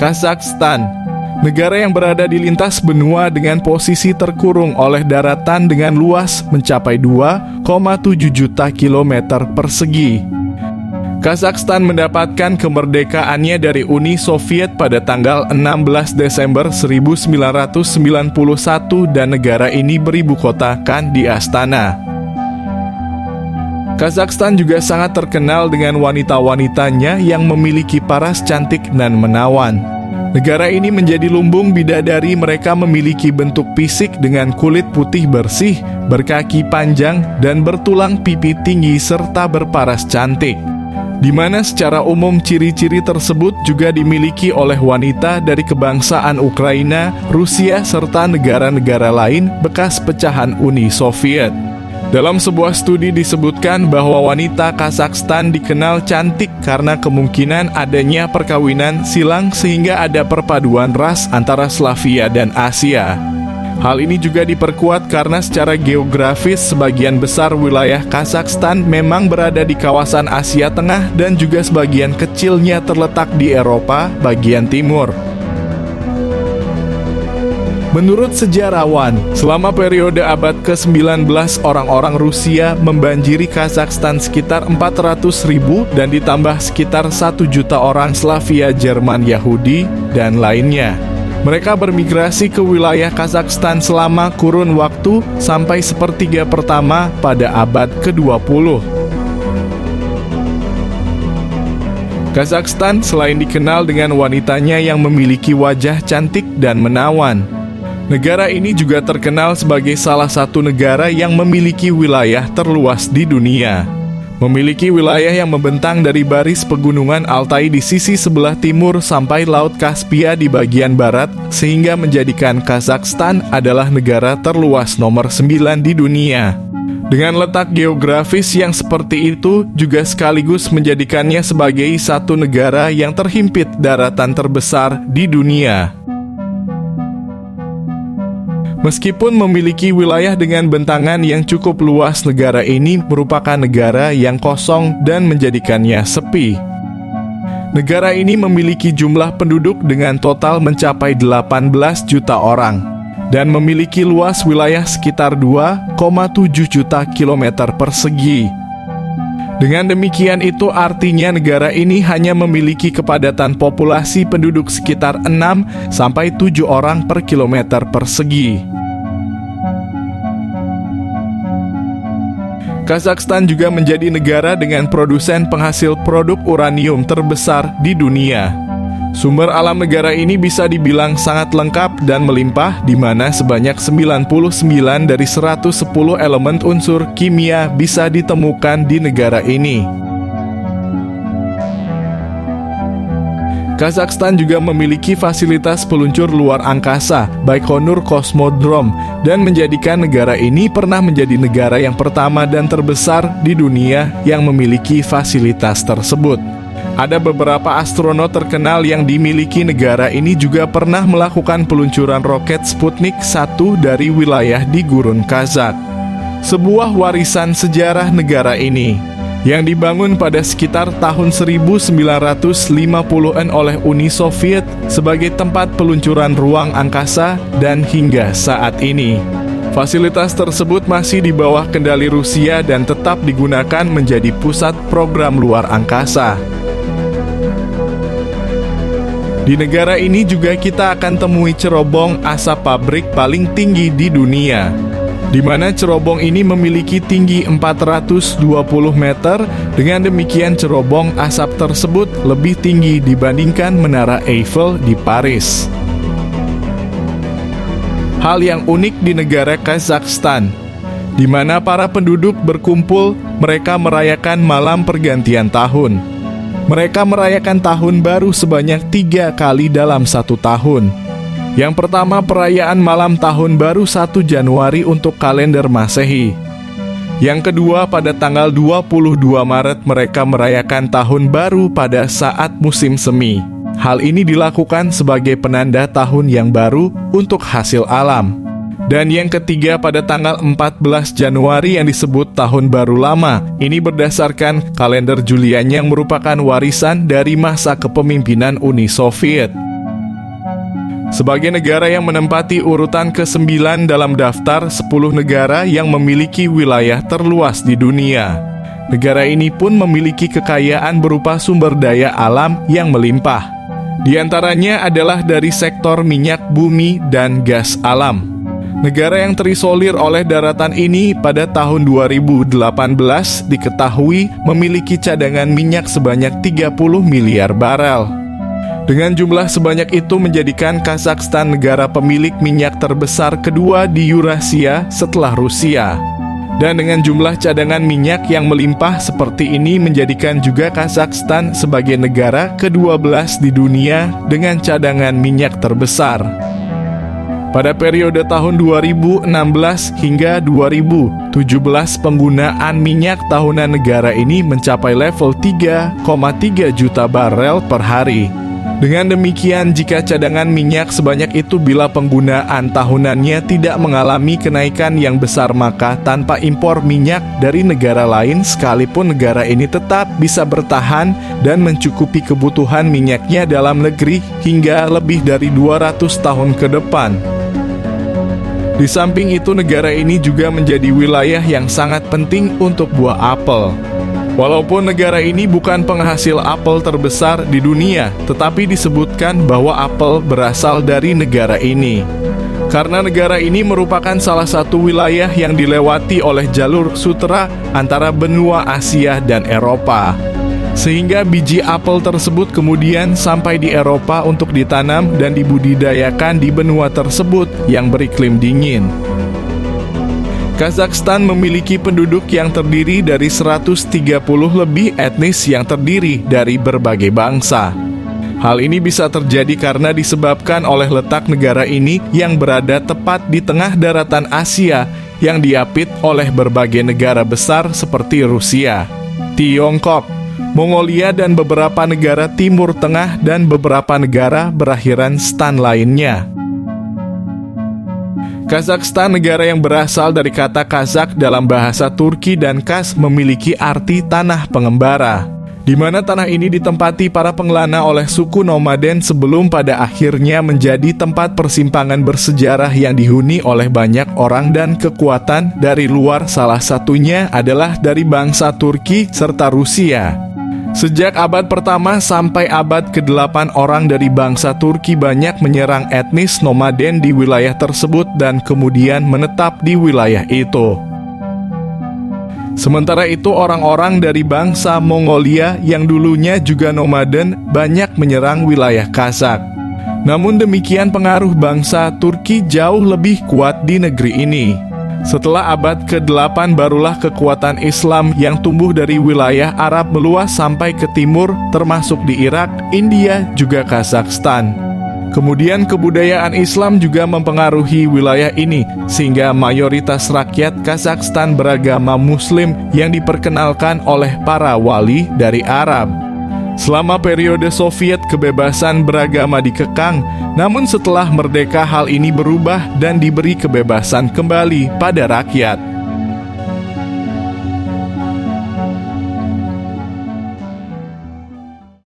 Kazakhstan, negara yang berada di lintas benua dengan posisi terkurung oleh daratan dengan luas mencapai 2,7 juta kilometer persegi. Kazakhstan mendapatkan kemerdekaannya dari Uni Soviet pada tanggal 16 Desember 1991 dan negara ini beribu kotakan di Astana. Kazakhstan juga sangat terkenal dengan wanita-wanitanya yang memiliki paras cantik dan menawan. Negara ini menjadi lumbung bidadari. Mereka memiliki bentuk fisik dengan kulit putih bersih, berkaki panjang, dan bertulang pipi tinggi serta berparas cantik. Di mana secara umum ciri-ciri tersebut juga dimiliki oleh wanita dari kebangsaan Ukraina, Rusia, serta negara-negara lain bekas pecahan Uni Soviet. Dalam sebuah studi disebutkan bahwa wanita Kazakhstan dikenal cantik karena kemungkinan adanya perkawinan silang sehingga ada perpaduan ras antara Slavia dan Asia. Hal ini juga diperkuat karena secara geografis sebagian besar wilayah Kazakhstan memang berada di kawasan Asia Tengah dan juga sebagian kecilnya terletak di Eropa bagian timur. Menurut sejarawan, selama periode abad ke-19 orang-orang Rusia membanjiri Kazakhstan sekitar 400.000 dan ditambah sekitar 1 juta orang Slavia, Jerman, Yahudi, dan lainnya. Mereka bermigrasi ke wilayah Kazakhstan selama kurun waktu sampai sepertiga pertama pada abad ke-20. Kazakhstan selain dikenal dengan wanitanya yang memiliki wajah cantik dan menawan, negara ini juga terkenal sebagai salah satu negara yang memiliki wilayah terluas di dunia. Memiliki wilayah yang membentang dari baris pegunungan Altai di sisi sebelah timur sampai Laut Kaspia di bagian barat, sehingga menjadikan Kazakhstan adalah negara terluas nomor 9 di dunia. Dengan letak geografis yang seperti itu juga sekaligus menjadikannya sebagai satu negara yang terhimpit daratan terbesar di dunia. Meskipun memiliki wilayah dengan bentangan yang cukup luas, negara ini merupakan negara yang kosong dan menjadikannya sepi. Negara ini memiliki jumlah penduduk dengan total mencapai 18 juta orang dan memiliki luas wilayah sekitar 2,7 juta kilometer persegi. Dengan demikian itu artinya negara ini hanya memiliki kepadatan populasi penduduk sekitar 6-7 orang per kilometer persegi. Kazakhstan juga menjadi negara dengan produsen penghasil produk uranium terbesar di dunia. Sumber alam negara ini bisa dibilang sangat lengkap dan melimpah, di mana sebanyak 99 dari 110 elemen unsur kimia bisa ditemukan di negara ini. Kazakhstan juga memiliki fasilitas peluncur luar angkasa, Baikonur Cosmodrome, dan menjadikan negara ini pernah menjadi negara yang pertama dan terbesar di dunia yang memiliki fasilitas tersebut. Ada beberapa astronot terkenal yang dimiliki negara ini juga pernah melakukan peluncuran roket Sputnik 1 dari wilayah di Gurun Kazakh. Sebuah warisan sejarah negara ini yang dibangun pada sekitar tahun 1950-an oleh Uni Soviet sebagai tempat peluncuran ruang angkasa, dan hingga saat ini fasilitas tersebut masih di bawah kendali Rusia dan tetap digunakan menjadi pusat program luar angkasa. Di negara ini juga kita akan temui cerobong asap pabrik paling tinggi di dunia, di mana cerobong ini memiliki tinggi 420 meter. Dengan demikian cerobong asap tersebut lebih tinggi dibandingkan Menara Eiffel di Paris. Hal yang unik di negara Kazakhstan, di mana para penduduk berkumpul, mereka merayakan malam pergantian tahun. Mereka merayakan tahun baru sebanyak 3 kali dalam 1 tahun. Yang pertama, perayaan malam tahun baru 1 Januari untuk kalender Masehi. Yang kedua, pada tanggal 22 Maret mereka merayakan tahun baru pada saat musim semi. Hal ini dilakukan sebagai penanda tahun yang baru untuk hasil alam. Dan yang ketiga, pada tanggal 14 Januari yang disebut Tahun Baru Lama. Ini berdasarkan kalender Julian yang merupakan warisan dari masa kepemimpinan Uni Soviet. sebagai negara yang menempati urutan ke-9 dalam daftar 10 negara yang memiliki wilayah terluas di dunia. Negara ini pun memiliki kekayaan berupa sumber daya alam yang melimpah. Di antaranya adalah dari sektor minyak bumi dan gas alam. Negara yang terisolir oleh daratan ini pada tahun 2018 diketahui memiliki cadangan minyak sebanyak 30 miliar barel. Dengan jumlah sebanyak itu menjadikan Kazakhstan negara pemilik minyak terbesar kedua di Eurasia setelah Rusia. Dan dengan jumlah cadangan minyak yang melimpah seperti ini menjadikan juga Kazakhstan sebagai negara ke-12 di dunia dengan cadangan minyak terbesar. Pada periode tahun 2016 hingga 2017, penggunaan minyak tahunan negara ini mencapai level 3,3 juta barel per hari. Dengan demikian, jika cadangan minyak sebanyak itu bila penggunaan tahunannya tidak mengalami kenaikan yang besar, maka tanpa impor minyak dari negara lain, sekalipun negara ini tetap bisa bertahan dan mencukupi kebutuhan minyaknya dalam negeri hingga lebih dari 200 tahun ke depan. Di samping itu, negara ini juga menjadi wilayah yang sangat penting untuk buah apel. Walaupun negara ini bukan penghasil apel terbesar di dunia, tetapi disebutkan bahwa apel berasal dari negara ini. Karena negara ini merupakan salah satu wilayah yang dilewati oleh jalur sutera antara benua Asia dan Eropa. Sehingga biji apel tersebut kemudian sampai di Eropa untuk ditanam dan dibudidayakan di benua tersebut yang beriklim dingin. Kazakhstan memiliki penduduk yang terdiri dari 130 lebih etnis yang terdiri dari berbagai bangsa. Hal ini bisa terjadi karena disebabkan oleh letak negara ini yang berada tepat di tengah daratan Asia yang diapit oleh berbagai negara besar seperti Rusia, Tiongkok, Mongolia dan beberapa negara Timur Tengah dan beberapa negara berakhiran stan lainnya. Kazakhstan, negara yang berasal dari kata Kazakh dalam bahasa Turki dan Kaz memiliki arti tanah pengembara, di mana tanah ini ditempati para pengelana oleh suku nomaden sebelum pada akhirnya menjadi tempat persimpangan bersejarah yang dihuni oleh banyak orang dan kekuatan dari luar, salah satunya adalah dari bangsa Turki serta Rusia. Sejak abad pertama sampai abad ke-8, orang dari bangsa Turki banyak menyerang etnis nomaden di wilayah tersebut dan kemudian menetap di wilayah itu. Sementara itu, orang-orang dari bangsa Mongolia yang dulunya juga nomaden banyak menyerang wilayah Kazakh. Namun demikian, pengaruh bangsa Turki jauh lebih kuat di negeri ini. Setelah abad ke-8 barulah kekuatan Islam yang tumbuh dari wilayah Arab meluas sampai ke timur, termasuk di Irak, India, juga Kazakhstan. Kemudian kebudayaan Islam juga mempengaruhi wilayah ini, sehingga mayoritas rakyat Kazakhstan beragama Muslim yang diperkenalkan oleh para wali dari Arab. Selama periode Soviet, kebebasan beragama dikekang, namun setelah merdeka hal ini berubah dan diberi kebebasan kembali pada rakyat.